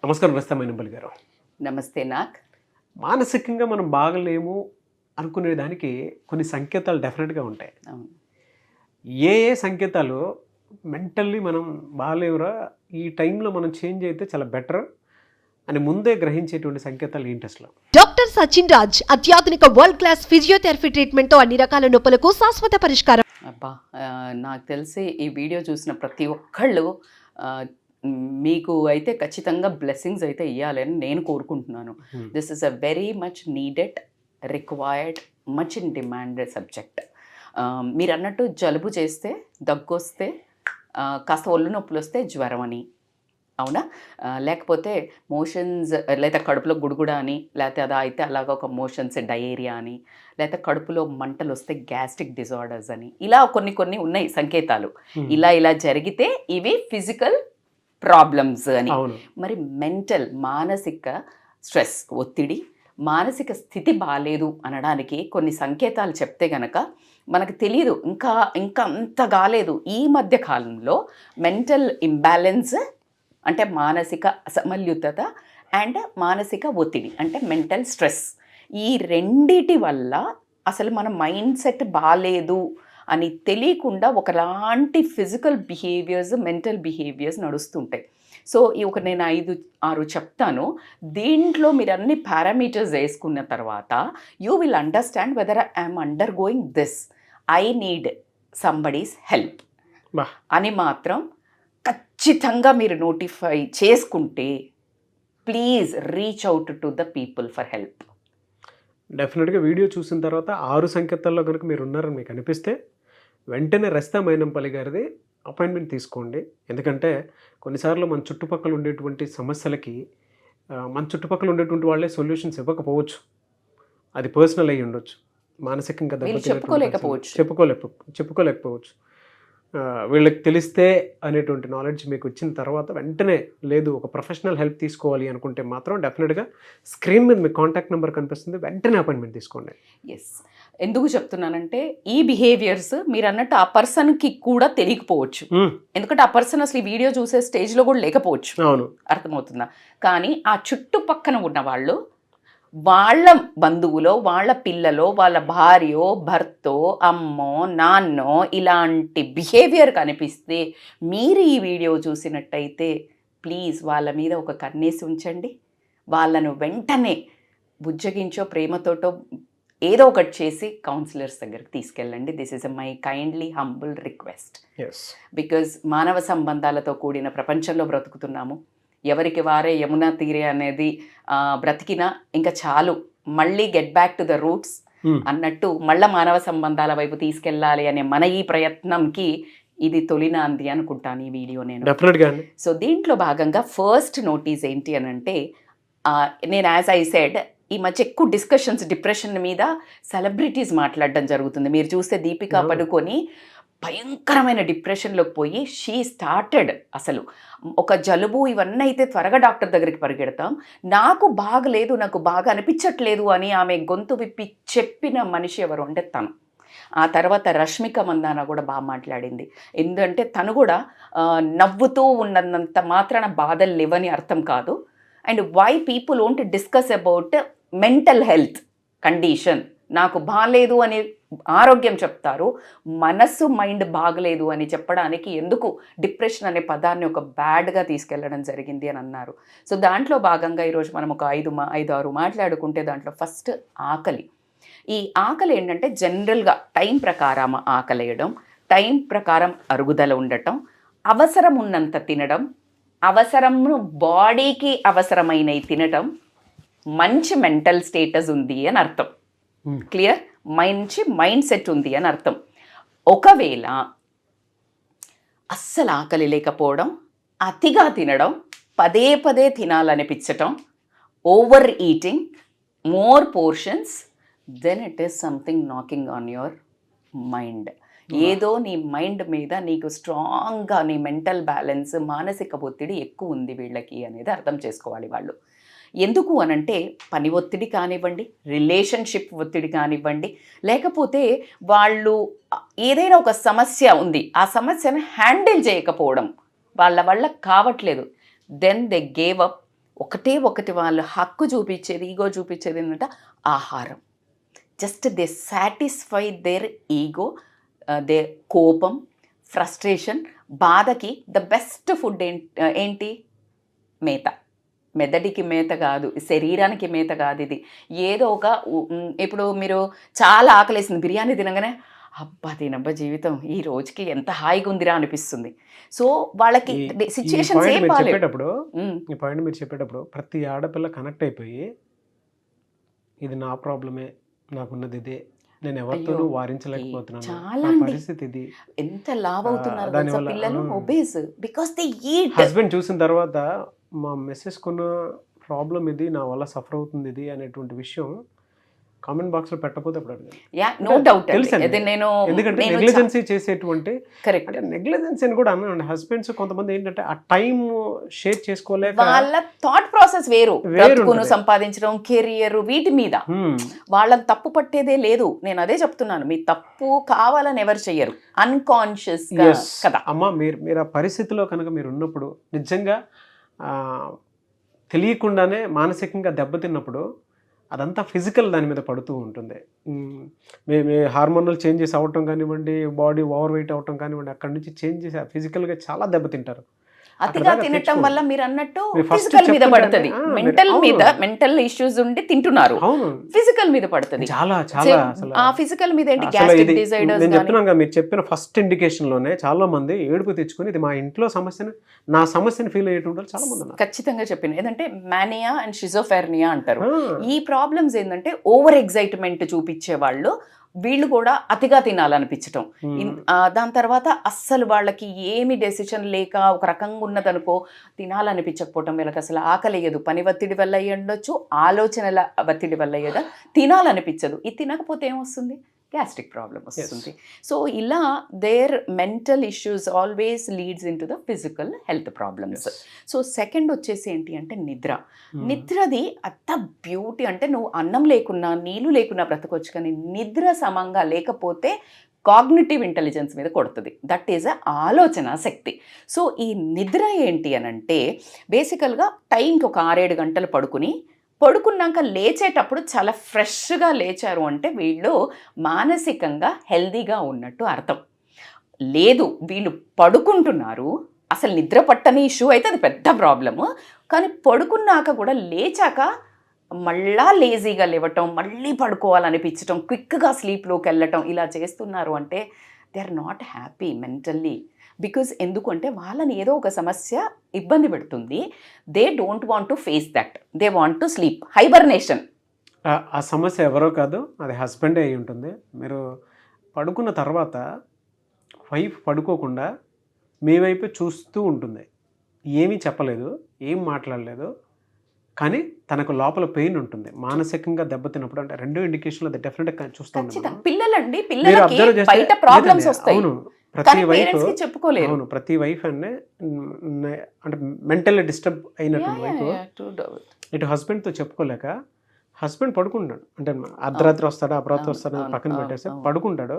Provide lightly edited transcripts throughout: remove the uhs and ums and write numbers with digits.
నమస్కారం రస్తమైనంబలి గారు. నమస్తే నాక్. మానసికంగా మనం బాగలేము అనుకునే దానికి కొన్ని సంకేతాలు డెఫినెట్గా ఉంటాయి. అవును. ఏ ఏ సంకేతాలు మెంటల్లీ మనం బాగలేవురా, ఈ టైంలో మనం చేంజ్ అయితే చాలా బెటర్ అని ముందే గ్రహించేటువంటి సంకేతాలు ఏంటి అసలు? డాక్టర్ సచిన్ రాజ్ అత్యాధునిక వరల్డ్ క్లాస్ ఫిజియోథెరపీ ట్రీట్మెంట్ తో అన్ని రకాల నొప్పులకు శాశ్వత పరిష్కారం. అబ్బా, నాకు తెలిసి ఈ వీడియో చూసిన ప్రతి ఒక్కళ్ళు మీకు అయితే ఖచ్చితంగా బ్లెస్సింగ్స్ అయితే ఇవ్వాలని నేను కోరుకుంటున్నాను. This is a very much needed, required, much in demand subject. మీరు అన్నట్టు జలుబు చేస్తే, దగ్గు వస్తే, కాస్త ఒళ్ళు నొప్పులు వస్తే జ్వరం అని, అవునా? లేకపోతే మోషన్స్, లేదా కడుపులో గుడుగుడ అని, లేకపోతే అలా అయితే అలాగ ఒక మోషన్స్ డయేరియా అని, లేకపోతే కడుపులో మంటలు వస్తే గ్యాస్ట్రిక్ డిజార్డర్స్ అని, ఇలా కొన్ని ఉన్నాయి సంకేతాలు. ఇలా జరిగితే ఇవి ఫిజికల్ ప్రాబ్లమ్స్ అని. మరి మెంటల్, మానసిక స్ట్రెస్, ఒత్తిడి, మానసిక స్థితి బాగాలేదు అనడానికి కొన్ని సంకేతాలు చెప్తే గనక మనకు తెలియదు, ఇంకా అంత కాలేదు. ఈ మధ్య కాలంలో మెంటల్ ఇంబ్యాలెన్స్ అంటే మానసిక అసమల్యుతత అండ్ మానసిక ఒత్తిడి అంటే మెంటల్ స్ట్రెస్, ఈ రెండిటి వల్ల అసలు మన మైండ్ సెట్ బాగాలేదు అని తెలియకుండా ఒకలాంటి ఫిజికల్ బిహేవియర్స్, మెంటల్ బిహేవియర్స్ నడుస్తుంటాయి. సో నేను 5-6 చెప్తాను. దీంట్లో మీరు అన్ని పారామీటర్స్ వేసుకున్న తర్వాత you will understand whether I'm undergoing this, I need somebody's help అని మాత్రం ఖచ్చితంగా మీరు నోటిఫై చేసుకుంటే please reach out to the people for help. డెఫినెట్గా వీడియో చూసిన తర్వాత 6 సంకేతాల్లో కనుక మీరు ఉన్నారని మీకు అనిపిస్తే వెంటనే రస్తా మైనంపల్లి గారిది అపాయింట్మెంట్ తీసుకోండి. ఎందుకంటే కొన్నిసార్లు మన చుట్టుపక్కల ఉండేటువంటి సమస్యలకి మన చుట్టుపక్కల ఉండేటువంటి వాళ్ళే సొల్యూషన్స్ ఇవ్వకపోవచ్చు. అది పర్సనల్ అయ్యి ఉండొచ్చు, మానసికంగా చెప్పుకోలేకపోవచ్చు. వీళ్ళకి తెలిస్తే అనేటువంటి నాలెడ్జ్ మీకు వచ్చిన తర్వాత వెంటనే లేదు ఒక ప్రొఫెషనల్ హెల్ప్ తీసుకోవాలి అనుకుంటే మాత్రం డెఫినెట్గా స్క్రీన్ మీద మీకు కాంటాక్ట్ నెంబర్ కనిపిస్తుంది, వెంటనే అపాయింట్మెంట్ తీసుకోండి. ఎస్, ఎందుకు చెప్తున్నానంటే ఈ బిహేవియర్స్ మీరు అన్నట్టు ఆ పర్సన్కి కూడా తెలియకపోవచ్చు. ఎందుకంటే ఆ పర్సన్ అసలు ఈ వీడియో చూసే స్టేజ్లో కూడా లేకపోవచ్చు. అవును, అర్థమవుతుందా? కానీ ఆ చుట్టుపక్కన ఉన్న వాళ్ళు, వాళ్ళ బంధువులో, వాళ్ళ పిల్లలో, వాళ్ళ భార్యో, భర్తో, అమ్మో, నాన్నో ఇలాంటి బిహేవియర్ కనిపిస్తే మీరు ఈ వీడియో చూసినట్టయితే ప్లీజ్ వాళ్ళ మీద ఒక కన్నేసి ఉంచండి. వాళ్ళను వెంటనే బుజ్జగించో, ప్రేమతోటో ఏదో ఒకటి చేసి కౌన్సిలర్స్ దగ్గరికి తీసుకెళ్ళండి. This is my kindly humble request. Because మానవ సంబంధాలతో కూడిన ప్రపంచంలో బ్రతుకుతున్నాము. ఎవరికి వారే యమునా తీరే అనేది బ్రతికినా ఇంకా చాలు, మళ్ళీ get back to the roots అన్నట్టు మళ్ళీ మానవ సంబంధాల వైపు తీసుకెళ్ళాలి అనే మన ఈ ప్రయత్నంకి ఇది తొలినాంది అనుకుంటాను ఈ వీడియో నేను. సో దీంట్లో భాగంగా ఫస్ట్ నోటీస్ ఏంటి అని అంటే, నేను యాజ్ ఐ సెడ్ ఈ మధ్య ఎక్కువ డిస్కషన్స్ డిప్రెషన్ మీద సెలబ్రిటీస్ మాట్లాడడం జరుగుతుంది. మీరు చూస్తే దీపికా పడుకొని భయంకరమైన డిప్రెషన్లోకి పోయి షీ స్టార్టెడ్, అసలు ఒక జలుబు ఇవన్నీ అయితే త్వరగా డాక్టర్ దగ్గరికి పరిగెడతాం, నాకు బాగలేదు, నాకు బాగా అనిపించట్లేదు అని ఆమె గొంతు విప్పి చెప్పిన మనిషి ఎవరు అంటే తను. ఆ తర్వాత రష్మిక మందాన కూడా బాగా మాట్లాడింది. ఎందుకంటే తను కూడా నవ్వుతూ ఉన్నంత మాత్రాన బాధలు లేవని అర్థం కాదు. And why people won't discuss about mental health condition, నాకు బాగలేదు అని ఆరోగ్యం చెప్తారు, మనస్సు మైండ్ బాగలేదు అని చెప్పడానికి ఎందుకు డిప్రెషన్ అనే పదాన్ని ఒక బ్యాడ్గా తీసుకెళ్ళడం జరిగింది అని అన్నారు. సో దాంట్లో భాగంగా ఈరోజు మనం ఒక 5-6 మాట్లాడుకుంటే దాంట్లో ఫస్ట్ ఆకలి. ఈ ఆకలి ఏంటంటే జనరల్గా టైం ప్రకారం ఆకలేయడం, టైం ప్రకారం అరుగుదల ఉండటం, అవసరం ఉన్నంత తినడం, అవసరము బాడీకి అవసరమైనవి తినటం, మంచి మెంటల్ స్టేటస్ ఉంది అని అర్థం. క్లియర్? మంచి మైండ్ సెట్ ఉంది అని అర్థం. ఒకవేళ అస్సలు ఆకలి లేకపోవడం, అతిగా తినడం, పదే తినాలనిపించటం, over eating, more portions, then it is something knocking on your mind. ఏదో నీ మైండ్ మీద నీకు స్ట్రాంగ్గా నీ మెంటల్ బ్యాలెన్స్, మానసిక ఒత్తిడి ఎక్కువ ఉంది వీళ్ళకి అనేది అర్థం చేసుకోవాలి వాళ్ళు. ఎందుకు అనంటే పని ఒత్తిడి కానివ్వండి, రిలేషన్షిప్ ఒత్తిడి కానివ్వండి, లేకపోతే వాళ్ళు ఏదైనా ఒక సమస్య ఉంది, ఆ సమస్యను హ్యాండిల్ చేయకపోవడం వాళ్ళ వల్ల కావట్లేదు, దెన్ దే గేవ్ అప్. ఒకటి వాళ్ళు హక్కు చూపించేది, ఈగో చూపించేది ఏంటంటే ఆహారం. Just they satisfy their ego, they కోపం, ఫ్రస్ట్రేషన్, బాధకి ద బెస్ట్ ఫుడ్ ఏంటి? మేత. మెదడికి మేత కాదు, శరీరానికి మేత కాదు ఇది. ఏదో ఒక ఇప్పుడు మీరు చాలా ఆకలేసింది, బిర్యానీ తినగానే అబ్బా దీనబ్బా జీవితం ఈ రోజుకి ఎంత హాయిగా ఉందిరా అనిపిస్తుంది. సో వాళ్ళకి సిచ్యుయేషన్స్ ఏం బాగాలేదు. ఈ పాయింట్ మీరు చెప్పేటప్పుడు ప్రతి ఆడపిల్ల కనెక్ట్ అయిపోయి ఇది నా ప్రాబ్లమే, నాకున్నది ఇదే, నేను ఎవరితోనూ వారించలేకపోతున్నాను, చాలా నా పరిస్థితి ఇది. ఎంత లావ్ అవుతున్నారు తెలుసా పిల్లలు, obese, because they eat. Husband చూసిన తర్వాత మా మెసేజ్ కొన్న ప్రాబ్లం ఇది, నా వల్ల సఫర్ అవుతుంది ఇది అనేటువంటి విషయం కామెంట్ బాక్స్ లో పెట్టకపోతే అప్పుడు అడగండి. No doubt. ఎందుకంటే నెగ్లిజెన్సీ చేసేటువంటి కరెక్ట్ నెగ్లిజెన్సీ అని కూడా అన్నాను. హస్బెండ్స్ కొంతమంది ఏంటంటే ఆ టైం షేర్ చేసుకోలేక వాళ్ళ థాట్ ప్రాసెస్ వేరు, బ్రతుకును సంపాదించడం, కెరియర్, వీటి మీద వాళ్ళని తప్పు పట్టేదే లేదు. నేను అదే చెప్తున్నాను, మీ తప్పు కావాలని ఎవరు చెయ్యరు, అన్కాన్షియస్ కదా. అమ్మ మీరు ఆ పరిస్థితిలో కనుక మీరు ఉన్నప్పుడు నిజంగా తెలియకుండానే మానసికంగా దెబ్బతిన్నప్పుడు అదంతా ఫిజికల్ దాని మీద పడుతూ ఉంటుంది. మీ హార్మోనల్ చేంజెస్ అవ్వటం కానివ్వండి, బాడీ ఓవర్ వెయిట్ అవ్వటం కానివ్వండి, అక్కడి నుంచి చేంజెస్ ఫిజికల్గా చాలా దెబ్బతింటారు. అతిగా తినటం వల్ల మీరు అన్నట్టు ఫిజికల్ మీద పడుతుంది, మెంటల్ ఇష్యూస్ ఉండి తింటున్నారు, ఫిజికల్ మీద పడుతుంది. చాలా చాలా ఆ ఫిజికల్ మీద ఏంటి, గ్యాస్ట్రిక్ డిజార్డర్స్. నేను చెప్తున్నాను, మీరు చెప్పిన ఫస్ట్ ఇండికేషన్ లోనే చాలా మంది ఏడుపు తెచ్చుకొని ఇది మా ఇంట్లో సమస్యను, నా సమస్యను ఫీల్ అయ్యేటువంటి చాలా మంది ఉన్నారు. ఖచ్చితంగా చెప్పిన ఏంటంటే మానియా అండ్ షిజోఫెర్నియా అంటారు. ఈ ప్రాబ్లమ్స్ ఏంటంటే ఓవర్ ఎగ్జైట్మెంట్ చూపించే వాళ్ళు, వీళ్ళు కూడా అతిగా తినాలనిపించటం, దాని తర్వాత అస్సలు వాళ్ళకి ఏమి డెసిషన్ లేక ఒక రకంగా ఉన్నదనుకో తినాలనిపించకపోవటం, వీళ్ళకి అసలు ఆకలియదు, పని ఒత్తిడి వల్ల అయ్యి ఉండొచ్చు, ఆలోచనల ఒత్తిడి వల్ల అయ్యేదా తినాలనిపించదు. ఇది తినకపోతే ఏమొస్తుంది, గ్యాస్ట్రిక్ ప్రాబ్లం వస్తుంది. సో ఇలా their mental issues always leads in to the physical health problems. So second వచ్చేసి ఏంటి అంటే నిద్ర. నిద్రది అంత బ్యూటీ, అంటే నువ్వు అన్నం లేకున్నా నీళ్ళు లేకున్నా బ్రతకొచ్చు, కానీ నిద్ర సమంగా లేకపోతే కాగ్నిటివ్ ఇంటెలిజెన్స్ మీద కొడుతుంది. దట్ ఈజ్ ఆలోచన శక్తి. సో ఈ నిద్ర ఏంటి అని అంటే బేసికల్గా టైంకి ఒక 6-7 గంటలు పడుకున్నాక లేచేటప్పుడు చాలా ఫ్రెష్గా లేచారు అంటే వీళ్ళు మానసికంగా హెల్దీగా ఉన్నట్టు అర్థం. లేదు వీళ్ళు పడుకుంటున్నారు, అసలు నిద్ర పట్టని ఇష్యూ అయితే అది పెద్ద ప్రాబ్లము, కానీ పడుకున్నాక కూడా లేచాక మళ్ళా లేజీగా లేవటం, మళ్ళీ పడుకోవాలనిపించటం, క్విక్గా స్లీప్లోకి వెళ్ళటం, ఇలా చేస్తున్నారు అంటే they are not happy mentally. Because ఎందుకంటే వాళ్ళని ఏదో ఒక సమస్య ఇబ్బంది పెడుతుంది. They don't want to face that, they want to sleep, hibernation. ఆ సమస్య ఎవరో కాదు, అది హస్బెండే అయి ఉంటుంది. మీరు పడుకున్న తర్వాత వైఫ్ పడుకోకుండా మీ వైపు చూస్తూ ఉంటుంది, ఏమీ చెప్పలేదు, ఏం మాట్లాడలేదు, కానీ తనకు లోపల పెయిన్ ఉంటుంది, మానసికంగా దెబ్బతిన్నప్పుడు. అంటే 2 ఇండికేషన్లు అది డెఫినెట్గా చూస్తూ ఉంటాం. పిల్లలండి, పిల్లలకి బయట ప్రాబ్లమ్స్ వస్తాయి. అవును, ప్రతి వైఫ్ అంటే మెంటల్లీ డిస్టర్బ్ అయినటువంటి వైఫ్ ఇటు హస్బెండ్తో చెప్పుకోలేక హస్బెండ్ పడుకుంటాడు, అంటే అర్ధరాత్రి వస్తాడు, అపరాత్రి వస్తాడు పక్కన పెట్టేసి పడుకుంటాడు,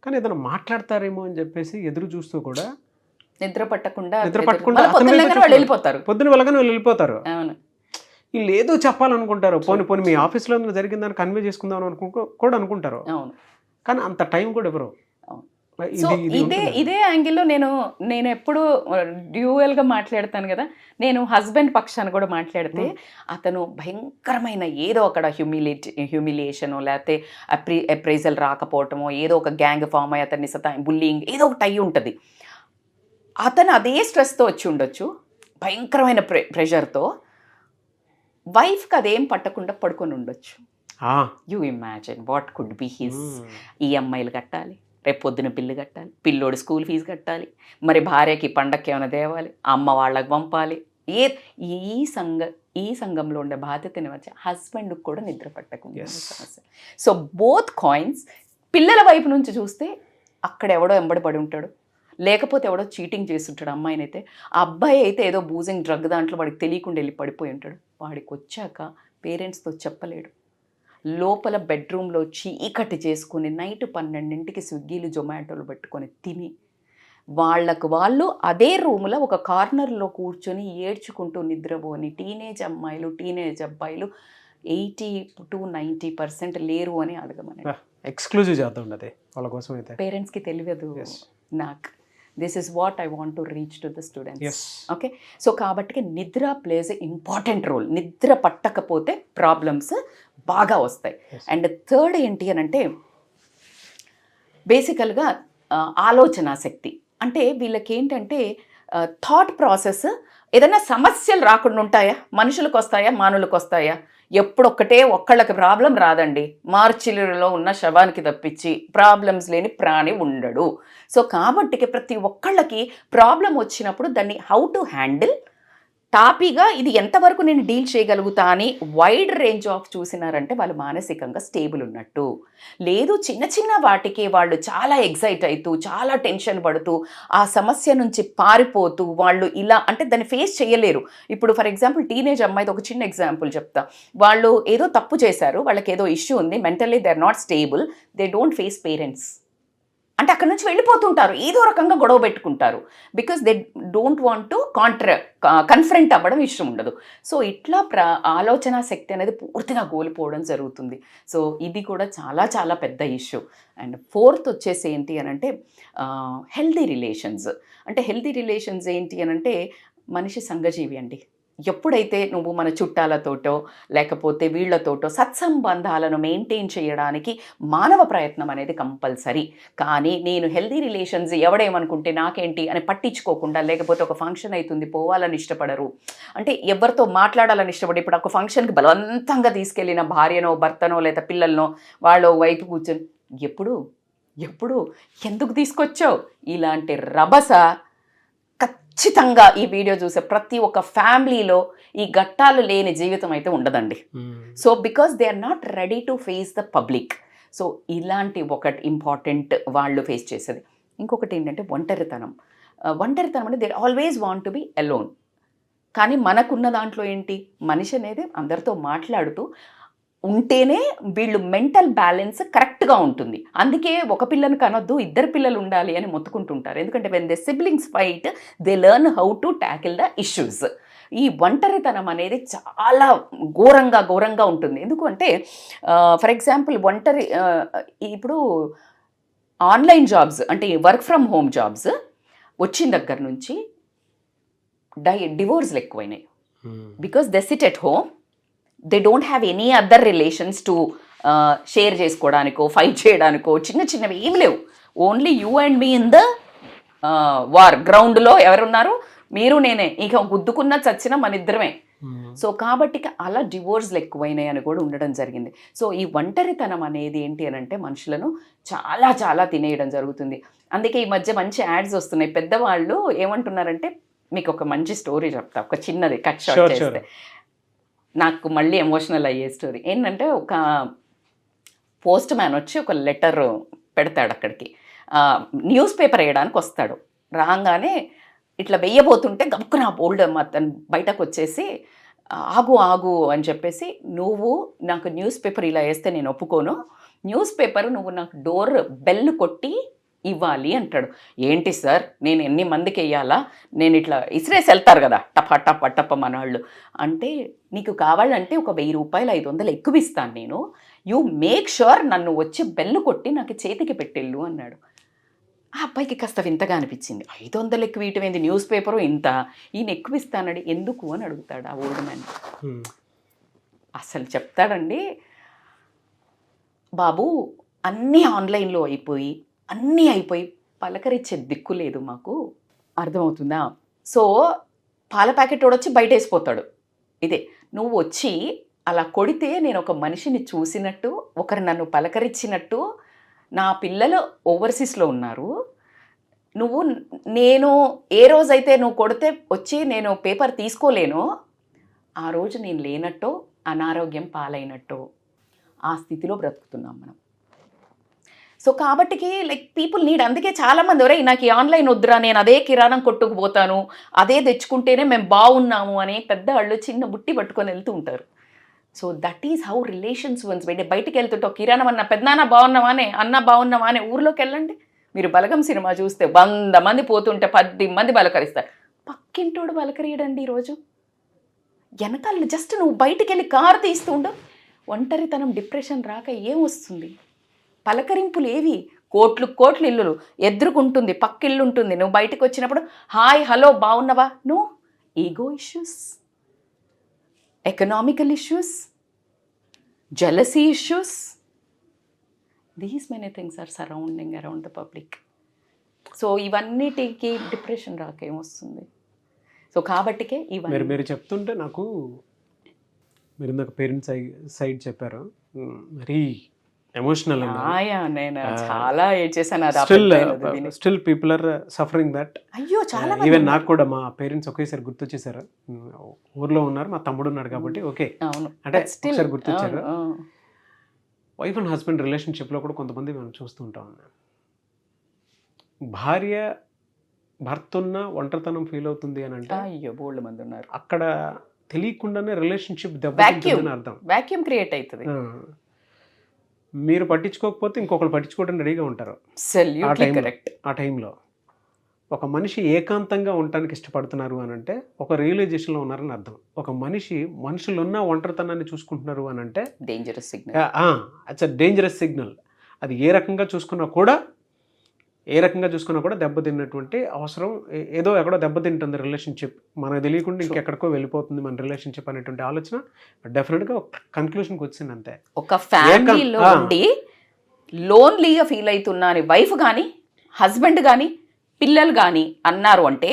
కానీ ఏదైనా మాట్లాడతారేమో అని చెప్పేసి ఎదురు చూస్తూ కూడా నిద్ర పట్టకుండా పొద్దున వెళ్ళగానే వాళ్ళు వెళ్ళిపోతారు. వీళ్ళు ఏదో చెప్పాలనుకుంటారు, పోనీ మీ ఆఫీస్లో జరిగిందని కన్వే చేసుకుందాం కూడా అనుకుంటారు, కానీ అంత టైం కూడా ఎవరు. సో ఇదే యాంగిల్లో నేను ఎప్పుడు డ్యూయల్గా మాట్లాడతాను కదా. నేను హస్బెండ్ పక్షాన్ని కూడా మాట్లాడితే అతను భయంకరమైన ఏదో అక్కడ హ్యూమిలియేషనో లేకపోతే అప్రైజల్ రాకపోవటమో, ఏదో ఒక గ్యాంగ్ ఫామ్ అయ్యి అతన్ని బుల్లింగ్ ఏదో ఒకటి అయ్యి ఉంటుంది. అతను అదే స్ట్రెస్తో వచ్చి ఉండొచ్చు, భయంకరమైన ప్రెషర్తో. వైఫ్కి అదేం పట్టకుండా పడుకొని ఉండొచ్చు. You imagine what could be his. ఈఎంఐలు కట్టాలి, రేపు పొద్దున బిల్లు కట్టాలి, పిల్లోడి స్కూల్ ఫీజు కట్టాలి, మరి భార్యకి పండక్కి ఏమైనా తేవాలి, అమ్మ వాళ్ళకి పంపాలి. ఈ సంఘంలో ఉండే బాధ్యతని వచ్చి హస్బెండ్కి కూడా నిద్ర పట్టకుండా సమస్య. So both coins. పిల్లల వైపు నుంచి చూస్తే అక్కడ ఎవడో ఎంబడిపడి ఉంటాడు, లేకపోతే ఎవడో చీటింగ్ చేస్తుంటాడు అమ్మాయినైతే. ఆ అబ్బాయి అయితే ఏదో బూజింగ్ డ్రగ్ దాంట్లో వాడికి తెలియకుండా వెళ్ళి పడిపోయి ఉంటాడు. వాడికి వచ్చాక పేరెంట్స్తో చెప్పలేడు, లోపల బెడ్రూమ్లో చీకటి చేసుకుని నైట్ 12ంటికి స్విగ్గీలు జొమాటోలు పెట్టుకొని తిని వాళ్ళకు వాళ్ళు అదే రూమ్లో ఒక కార్నర్లో కూర్చొని ఏడ్చుకుంటూ నిద్రపోని టీనేజ్ అమ్మాయిలు టీనేజ్ అబ్బాయిలు 80 to 90% లేరు అని అడగమని. ఎక్స్క్లూజివ్ చేద్దాం అది వాళ్ళ కోసం అయితే. పేరెంట్స్కి తెలియదు నాకు. This is what I want to reach to the students. Okay, so కాబట్టి నిద్ర ప్లేస్ ఎ ఇంపార్టెంట్ రోల్. నిద్ర పట్టకపోతే ప్రాబ్లమ్స్ బాగా వస్తాయి. అండ్ థర్డ్ ఏంటి అని అంటే బేసికల్గా ఆలోచన శక్తి. అంటే వీళ్ళకి ఏంటంటే థాట్ ప్రాసెస్, ఏదైనా సమస్యలు రాకుండా ఉంటాయా? మనుషులకు వస్తాయా, మానవులకు వస్తాయా? ఎప్పుడొక్కటే ఒక్కళ్ళకి ప్రాబ్లం రాదండి. మార్చిలో ఉన్న శవానికి తప్పించి ప్రాబ్లమ్స్ లేని ప్రాణి ఉండడు. సో కాబట్టి ప్రతి ఒక్కళ్ళకి ప్రాబ్లం వచ్చినప్పుడు దాన్ని హౌ టు హ్యాండిల్, టాపీగా ఇది ఎంతవరకు నేను డీల్ చేయగలుగుతా అని వైడ్ రేంజ్ ఆఫ్ చూసినారంటే వాళ్ళు మానసికంగా స్టేబుల్ ఉన్నట్టు. లేదు చిన్న చిన్న వాటికి వాళ్ళు చాలా ఎగ్జైట్ అవుతూ చాలా టెన్షన్ పడుతూ ఆ సమస్య నుంచి పారిపోతూ వాళ్ళు ఇలా అంటే దాన్ని ఫేస్ చేయలేరు. ఇప్పుడు ఫర్ ఎగ్జాంపుల్ టీనేజ్ అమ్మాయిది ఒక చిన్న ఎగ్జాంపుల్ చెప్తా. వాళ్ళు ఏదో తప్పు చేశారు, వాళ్ళకి ఏదో ఇష్యూ ఉంది, mentally they are not stable, they don't face parents. అంటే అక్కడ నుంచి వెళ్ళిపోతుంటారు, ఏదో రకంగా గొడవ పెట్టుకుంటారు. Because they don't want to confront అవ్వడం ఇష్టం ఉండదు. సో ఇట్లా ఆలోచన శక్తి అనేది పూర్తిగా కోల్పోవడం జరుగుతుంది. సో ఇది కూడా చాలా చాలా పెద్ద ఇష్యూ. అండ్ ఫోర్త్ వచ్చేసి ఏంటి అని అంటే హెల్దీ రిలేషన్స్. అంటే హెల్దీ రిలేషన్స్ ఏంటి అని అంటే మనిషి సంఘజీవి అండి. ఎప్పుడైతే నువ్వు మన చుట్టాలతోటో లేకపోతే వీళ్లతోటో సత్సంబంధాలను మెయింటైన్ చేయడానికి మానవ ప్రయత్నం అనేది కంపల్సరీ. కానీ నేను హెల్దీ రిలేషన్స్ ఎవడేమనుకుంటే నాకేంటి అని పట్టించుకోకుండా, లేకపోతే ఒక ఫంక్షన్ అవుతుంది పోవాలని ఇష్టపడరు, అంటే ఎవరితో మాట్లాడాలని ఇష్టపడి ఇప్పుడు ఒక ఫంక్షన్కి బలవంతంగా తీసుకెళ్ళిన భార్యనో భర్తనో లేదా పిల్లలనో వాళ్ళు వైపు కూర్చొని ఎప్పుడు ఎందుకు తీసుకొచ్చావు ఇలాంటి రభస ఖచ్చితంగా ఈ వీడియో చూసే ప్రతి ఒక్క ఫ్యామిలీలో ఈ ఘట్టాలు లేని జీవితం అయితే ఉండదండి. So because they are not ready to face the public. So ఇలాంటి ఒకటి ఇంపార్టెంట్ వాళ్ళు ఫేస్ చేసేది. ఇంకొకటి ఏంటంటే ఒంటరితనం. ఒంటరితనం అంటే they always want to be alone. కానీ మనకున్న దాంట్లో ఏంటి, మనిషి అనేది అందరితో మాట్లాడుతూ ఉంటేనే వీళ్ళు మెంటల్ బ్యాలెన్స్ కరెక్ట్గా ఉంటుంది. అందుకే ఒక పిల్లని కనొద్దు, ఇద్దరు పిల్లలు ఉండాలి అని మొత్తుకుంటుంటారు. ఎందుకంటే when they siblings fight they learn how to tackle the issues. ఈ ఒంటరితనం అనేది చాలా ఘోరంగా ఉంటుంది. ఎందుకు అంటే ఫర్ ఎగ్జాంపుల్ ఇప్పుడు ఆన్లైన్ జాబ్స్ అంటే వర్క్ ఫ్రమ్ హోమ్ జాబ్స్ వచ్చిన దగ్గర నుంచి డివోర్స్లు ఎక్కువైనాయి. Because they sit at home, they don't have any other relations to share చేసుకోవడానికో ఫైట్ చేయడానికో చిన్నవి ఏం లేవు. Only you and me in the war గ్రౌండ్లో ఎవరున్నారు, మీరు నేనే, ఇక గుద్దుకున్న చచ్చిన మన ఇద్దరమే. సో కాబట్టి అలా డివోర్స్లు ఎక్కువైనాయి అని కూడా ఉండడం జరిగింది. సో ఈ ఒంటరితనం అనేది ఏంటి అని అంటే మనుషులను చాలా చాలా తినేయడం జరుగుతుంది. అందుకే ఈ మధ్య మంచి యాడ్స్ వస్తున్నాయి. పెద్దవాళ్ళు ఏమంటున్నారంటే, మీకు ఒక మంచి స్టోరీ చెప్తా, ఒక చిన్నది కట్ షాట్ చేస్తే నాకు మళ్ళీ ఎమోషనల్ అయ్యే స్టోరీ ఏంటంటే, ఒక పోస్ట్ మ్యాన్ వచ్చి ఒక లెటర్ పెడతాడు అక్కడికి, న్యూస్ పేపర్ వేయడానికి వస్తాడు. రాగానే ఇట్లా వెయ్యబోతుంటే గబుక్కున బోల్డ్ అతను బయటకు వచ్చేసి ఆగు అని చెప్పేసి, నువ్వు నాకు న్యూస్ పేపర్ ఇలా వేస్తే నేను ఒప్పుకోను, న్యూస్ పేపర్ నువ్వు నాకు డోర్ బెల్ కొట్టి ఇవ్వాలి అంటాడు. ఏంటి సార్, నేను ఎన్ని మందికి వేయాలా, నేను ఇట్లా ఇసిరేసి వెళ్తారు కదా టప్ప మన వాళ్ళు అంటే, నీకు కావాలంటే ఒక 1000 రూపాయలు 500 ఎక్కువ ఇస్తాను నేను, యూ మేక్ ష్యూర్ నన్ను వచ్చి బెల్లు కొట్టి నాకు చేతికి పెట్టెళ్ళు అన్నాడు. ఆ అబ్బాయికి కాస్త వింతగా అనిపించింది. 500 ఎక్కువ ఇవ్వటం ఏంది, న్యూస్ పేపరు ఇంత, ఈయన ఎక్కువ ఇస్తానడి ఎందుకు అని అడుగుతాడు ఆ ఓల్డ్ మ్యాన్. అసలు చెప్తాడండి, బాబు అన్నీ ఆన్లైన్లో అయిపోయి పలకరించే దిక్కు లేదు మాకు, అర్థమవుతుందా? సో పాల ప్యాకెట్ వచ్చి బయట వేసిపోతాడు. ఇదే నువ్వు వచ్చి అలా కొడితే నేను ఒక మనిషిని చూసినట్టు, ఒకరు నన్ను పలకరించినట్టు, నా పిల్లలు ఓవర్సీస్లో ఉన్నారు, నేను ఏ రోజైతే నువ్వు కొడితే వచ్చి నేను పేపర్ తీసుకోలేనో ఆ రోజు నేను లేనట్టో, అనారోగ్యం పాలైనట్టో ఆ స్థితిలో బ్రతుకుతున్నాం మనం. సో కాబట్టికి లైక్ పీపుల్ నీడ్. అందుకే చాలామంది ఎవరై నాకు ఈ ఆన్లైన్ వద్దురా, నేను అదే కిరాణం కొట్టుకుపోతాను, అదే తెచ్చుకుంటేనే మేము బాగున్నాము అని పెద్దవాళ్ళు చిన్న బుట్టి పట్టుకొని వెళ్తూ ఉంటారు. So that is how relations once బయటికి వెళ్తుంటే కిరాణం అన్న పెద్దనాన్న బాగున్నావానే, అన్న బాగున్నావా అనే, ఊర్లోకి వెళ్ళండి మీరు బలగం సినిమా చూస్తే 100 మంది పోతుంటే 10 మంది బలకరిస్తారు. పక్కింటోడు బలకరియడండి ఈరోజు. వెనకాల జస్ట్ నువ్వు బయటికి వెళ్ళి కారు తీస్తుండు, ఒంటరితనం డిప్రెషన్ రాక ఏమొస్తుంది? పలకరింపులు ఏవి? కోట్లు కోట్లు ఇల్లులు ఎదురుకుంటుంది, పక్కిల్లు ఉంటుంది. నువ్వు బయటకు వచ్చినప్పుడు హాయ్ హలో బాగున్నావా? No. Ego issues, economical issues, jealousy issues, these many things are surrounding around the public. So ఇవన్నిటికి డిప్రెషన్ రాక ఏమొస్తుంది? సో కాబట్టికే ఇవన్నీ మీరు చెప్తుంటే నాకు, మీరు ఇందాక పేరెంట్స్ సైడ్ చెప్పారు, మరీ ఎమోషనల్. నేను చాలా ఏడ్చేసాను. Still people are suffering that. అయ్యో చాలా ఈవెన్ నాకు కూడా మా పేరెంట్స్ ఒకేసారి గుర్తొచ్చేసారు. ఊర్లో ఉన్నారు, మా తమ్ముడు ఉన్నాడు కాబట్టి ఓకే, అవును అంటే ఒకసారి గుర్తొచ్చారు. వైఫ్ అండ్ హస్బెండ్ రిలేషన్షిప్లో కూడా కొంతమంది మనం చూస్తూ ఉంటాం. భార్య భర్త ఉన్న ఒంటరితనం ఫీల్ అవుతుంది అని అంటే అయ్యో బోల్డ్ మంది ఉన్నారు. అక్కడ తెలియకుండానే రిలేషన్షిప్ దెబ్బతింటుందని అర్థం. వాక్యూమ్ క్రియేట్ అవుతుంది. మీరు పట్టించుకోకపోతే ఇంకొకరు పట్టించుకోవడానికి రెడీగా ఉంటారు. ఆ టైంలో ఒక మనిషి ఏకాంతంగా ఉండటానికి ఇష్టపడుతున్నారు అని అంటే ఒక రియలైజేషన్లో ఉన్నారని అర్థం. ఒక మనుషులున్న ఒంటరితనాన్ని చూసుకుంటున్నారు అని అంటే dangerous signal. It's a dangerous signal. అది ఏ రకంగా చూసుకున్నా కూడా దెబ్బతిన్నటువంటి అవసరం, ఏదో ఎక్కడో దెబ్బతింటుంది రిలేషన్షిప్. మనకు తెలియకుండా ఇంకెక్కడికో వెళ్ళిపోతుంది మన రిలేషన్షిప్ అనేటువంటి ఆలోచన డెఫినెట్గా ఒక కన్క్లూషన్కి వచ్చింది. అంతే. ఒక ఫ్యామిలీలో ఉండి లోన్లీగా ఫీల్ అవుతున్నా అని వైఫ్ కానీ హస్బెండ్ కానీ పిల్లలు కానీ అన్నారు అంటే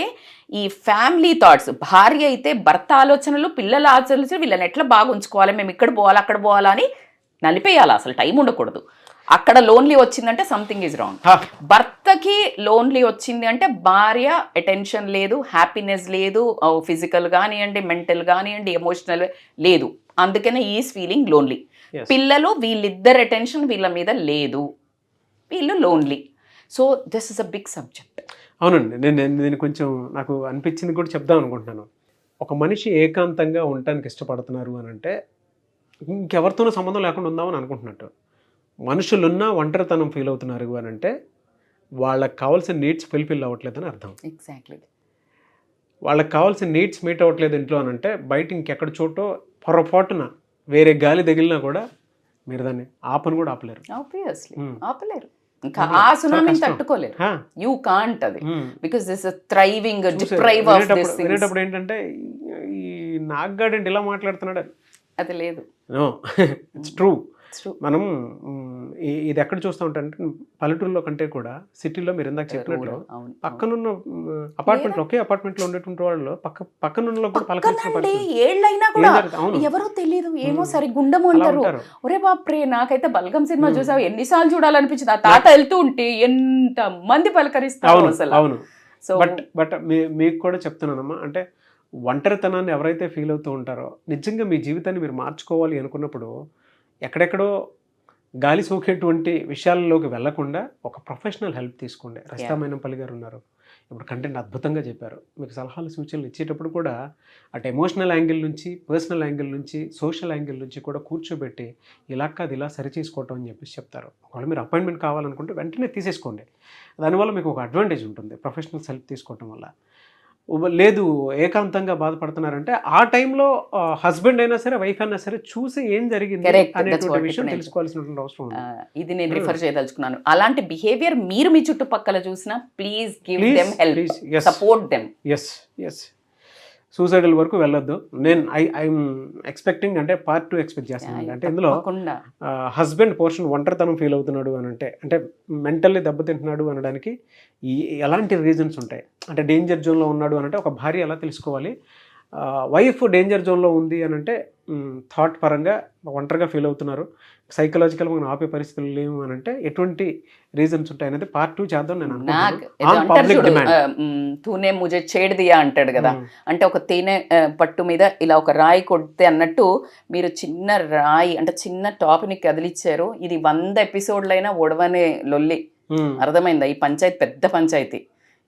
ఈ ఫ్యామిలీ థాట్స్, భార్య అయితే భర్త ఆలోచనలు, పిల్లల ఆలోచనలు, వీళ్ళని ఎట్లా బాగా ఉంచుకోవాలి, మేము ఇక్కడ పోవాలా అక్కడ పోవాలా అని నలిపేయాలి. అసలు టైం ఉండకూడదు. అక్కడ లోన్లీ వచ్చిందంటే సంథింగ్ ఈజ్ రాంగ్. భర్తకి లోన్లీ వచ్చింది అంటే భార్య అటెన్షన్ లేదు, హ్యాపీనెస్ లేదు, ఫిజికల్ కానివ్వండి, మెంటల్ కానివ్వండి, ఎమోషనల్ లేదు. అందుకనే ఈజ్ ఫీలింగ్ లోన్లీ. పిల్లలు వీళ్ళిద్దరు అటెన్షన్ వీళ్ళ మీద లేదు, వీళ్ళు lonely. So this is a big subject. అవునండి, నేను కొంచెం నాకు అనిపించింది కూడా చెప్దాం అనుకుంటున్నాను. ఒక మనిషి ఏకాంతంగా ఉండటానికి ఇష్టపడుతున్నారు అని అంటే ఇంకెవరితోనూ సంబంధం లేకుండా ఉందామని అనుకుంటున్నట్టు. మనుషులున్నా ఒంటరితనం ఫీల్ అవుతున్నారు అని అంటే వాళ్ళకి కావాల్సిన నీడ్స్ ఫుల్ఫిల్ అవ్వట్లేదని అర్థం. ఎగ్జాక్ట్లీ. వాళ్ళకి కావాల్సిన నీడ్స్ మీట్ అవ్వట్లేదు ఇంట్లో అని అంటే బయట ఇంకెక్కడ చోటో పొరపాటున వేరే గాలి తగిలినా కూడా మీరు దాన్ని ఆపని కూడా ఆపలేరు. ఆబ్వియస్లీ ఆపలేరు. ఇంకా ఆ సునామీని తట్టుకోలేరు. యూ కాంట్ అది. Because this is thriving deprive of this things. వినేటప్పుడు ఏంటంటే ఈ నాగ్గాడేంటి ఇలా మాట్లాడుతున్నాడు, అది లేదు. No, it's true. మనం ఇది ఎక్కడ చూస్తూ ఉంటాం అంటే పల్లెటూరులో కంటే కూడా సిటీలో మీరు ఇందాక చెప్పినట్లు పక్కనున్న అపార్ట్మెంట్, ఒకే అపార్ట్మెంట్ లో ఉండేటువంటి వాళ్ళు పక్కనున్న కూడా పలకరించిన ఏళ్ళైనా కూడా ఎవరో తెలియదు, ఏమో సరి గుండము అంటారు. ఒరే బాప్రే, నాకైతే బలగం సినిమా చూసావు, ఎన్నిసార్లు చూడాలనిపించింది. ఆ తాత వెళ్తూ ఉంటే ఎంత మంది పలకరిస్తారు అసలు. అవును. బట్ మీకు కూడా చెప్తున్నానమ్మా, అంటే ఒంటరితనాన్ని ఎవరైతే ఫీల్ అవుతూ ఉంటారో నిజంగా మీ జీవితాన్ని మీరు మార్చుకోవాలి అనుకున్నప్పుడు ఎక్కడెక్కడో గాలి సోకేటువంటి విషయాల్లోకి వెళ్లకుండా ఒక ప్రొఫెషనల్ హెల్ప్ తీసుకోండి. రస్తా మైనంపల్లి గారు ఉన్నారు, ఇప్పుడు కంటెంట్ అద్భుతంగా చెప్పారు. మీకు సలహాలు సూచనలు ఇచ్చేటప్పుడు కూడా అటు ఎమోషనల్ యాంగిల్ నుంచి, పర్సనల్ యాంగిల్ నుంచి, సోషల్ యాంగిల్ నుంచి కూడా కూర్చోబెట్టి ఇలా కాదు ఇలా సరి చేసుకోవటం అని చెప్పేసి చెప్తారు. ఒకవేళ మీరు అపాయింట్మెంట్ కావాలనుకుంటే వెంటనే తీసేసుకోండి. దానివల్ల మీకు ఒక అడ్వాంటేజ్ ఉంటుంది ప్రొఫెషనల్ హెల్ప్ తీసుకోవటం వల్ల. లేదు ఏకాంతంగా బాధపడుతున్నారంటే ఆ టైంలో హస్బెండ్ అయినా సరే వైఫ్ అయినా సరే చూసి ఏం జరిగింది అనేటువంటి విషయం తెలుసుకోవాల్సినటువంటి అవసరం ఉంది. ఇది నేను రిఫర్ చేయదలుచుకున్నాను. అలాంటి బిహేవియర్ మీరు మీ చుట్టుపక్కల చూసినా please give them help, support them. Yes suicidal వరకు వెళ్ళొద్దు. నేను ఐఎమ్ ఎక్స్పెక్టింగ్, అంటే పార్ట్ 2 ఎక్స్పెక్ట్ చేస్తున్నాను. అంటే ఇందులో హస్బెండ్ పోర్షన్ ఒంటరితనం ఫీల్ అవుతున్నాడు అని అంటే మెంటల్లీ దెబ్బతింటున్నాడు అనడానికి ఎలాంటి రీజన్స్ ఉంటాయి, అంటే డేంజర్ జోన్లో ఉన్నాడు అని అంటే ఒక భార్య ఎలా తెలుసుకోవాలి, వైఫ్ డేంజర్ జోన్లో ఉంది అని అంటే థాట్ పరంగా ఒంటరిగా ఫీల్ అవుతున్నారు, సైకలాజికల్గా మనం ఆపే పరిస్థితులు లేవు అని అంటే ఎటువంటి రీజన్స్ ఉంటాయి అనేది పార్ట్ 2 చేద్దాం. తూనే ముజే చేడ్ దియా అంటాడు కదా, అంటే ఒక తేనె పట్టు మీద ఇలా ఒక రాయి కొడితే అన్నట్టు మీరు చిన్న రాయి అంటే చిన్న టాపిక్ కదిలిచ్చారు. ఇది 100 ఎపిసోడ్లైనా ఒడవనే లొల్లి. అర్థమైందా? ఈ పంచాయతీ పెద్ద పంచాయతీ,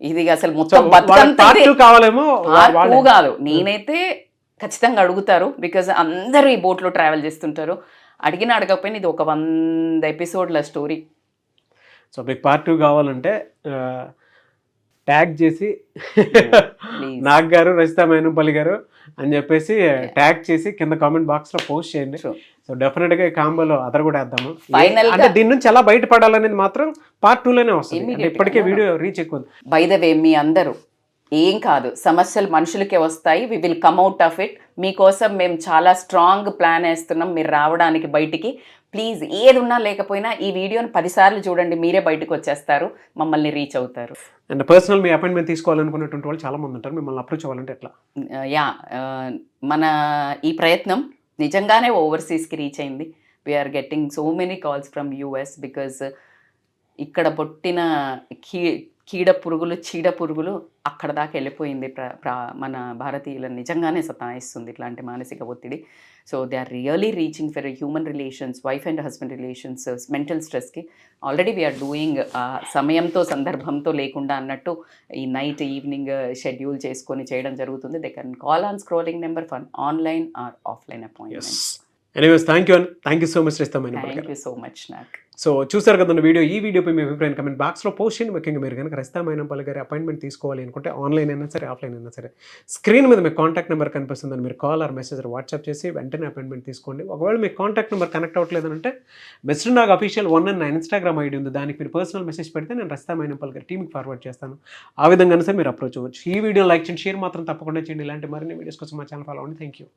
ఇది అసలు మొత్తం కాదు. నేనైతే ఖచ్చితంగా అడుగుతారు, బికాజ్ అందరూ ఈ బోట్లో ట్రావెల్ చేస్తుంటారు. అడిగినా అడగకపోయినా ఇది ఒక 100 ఎపిసోడ్ల స్టోరీ. సో మీకు పార్ట్ 2 కావాలంటే ట్యాగ్ చేసి నాగ్ గారు రజితా మైనంపల్లి గారు అని చెప్పేసి ట్యాగ్ చేసి కింద కామెంట్ బాక్స్లో పోస్ట్ చేయండి. సో డెఫినెట్గా ఈ కాంబోలో అదర్ కూడా వేద్దాము. అంటే దీని నుంచి ఎలా బయటపడాలనేది మాత్రం పార్ట్ 2లోనే వస్తుంది. అంటే ఇప్పటికే వీడియో రీచ్ ఎక్కువ. బై ద వే, మీ అందరూ ఏం కాదు, సమస్యలు మనుషులకే వస్తాయి. We will come out of it. మీకోసం మేము చాలా స్ట్రాంగ్ ప్లాన్ వేస్తున్నాం మీరు రావడానికి బయటికి. ప్లీజ్ ఏది ఉన్నా లేకపోయినా ఈ వీడియోని 10 సార్లు చూడండి, మీరే బయటకు వచ్చేస్తారు, మమ్మల్ని రీచ్ అవుతారు. అండ్ పర్సనల్ మీ అపాయింట్మెంట్ తీసుకోవాలనుకున్నటువంటి వాళ్ళు చాలా మంది ఉంటారు. మిమ్మల్ని అప్రోచ్ అవ్వాలంటే ఎట్లా? మన ఈ ప్రయత్నం నిజంగానే ఓవర్సీస్కి రీచ్ అయింది. We are getting so many calls from US because ఇక్కడ పుట్టిన చీడ పురుగులు అక్కడ దాకా వెళ్ళిపోయింది. మన భారతీయులను నిజంగానే సతాయిస్తుంది ఇట్లాంటి మానసిక ఒత్తిడి. So they are really reaching for human relations, wife and husband relations, mental స్ట్రెస్కి. ఆల్రెడీ వీఆర్ డూయింగ్ సమయంతో సందర్భంతో లేకుండా అన్నట్టు ఈ నైట్ ఈవినింగ్ షెడ్యూల్ చేసుకొని చేయడం జరుగుతుంది. They can call on scrolling number for online or offline appointments. Anyways thank you so much Rajitha Mynampally గారు. థ్యాంక్ యూ సో మచ్ నాకు. సో చూసారు కదండి వీడియో. ఈ వీడియోపై మీ అభిప్రాయం కమెంట్ బాక్స్లో పోస్ట్ చేయండి. ముఖ్యంగా మీరు కనుక రజితా మైనంపల్లి గారి అపాయింట్మెంట్ తీసుకోవాలి అనుకుంటే ఆన్లైన్ అయినా సరే ఆఫ్లైన్ అయినా సరే స్క్రీన్ మీద మీకు కాంటాక్ట్ నెంబర్ కనిపిస్తుందని మీరు కాల్ ఆర్ మెసేజ్ వాట్సాప్ చేసి వెంటనే అపాయింట్మెంట్ తీసుకోండి. ఒకవేళ మీకు కాంటాక్ట్ నెంబర్ కనెక్ట్ అవ్వట్లేదంటే మిస్టర్ నాగ్ అఫీషియల్ 1 నా ఇన్స్టాగ్రామ్ ఐడి ఉంది. దానికి మీరు పర్సనల్ మెసేజ్ పెడితే నేను రజితా మైనంపల్లి గారి టీమ్కి ఫార్వర్డ్ చేస్తాను. ఆ విధంగా సరే మీరు అప్రోచ్ అవ్వచ్చు. ఈ వీడియో లైక్ చేయండి, షేర్ మాత్రం తప్పకుండా చేయండి. ఇలాంటి మరిన్ని వీడియోస్ కోసం మా ఛానల్ ఫాలో అవ్వండి. Thank you.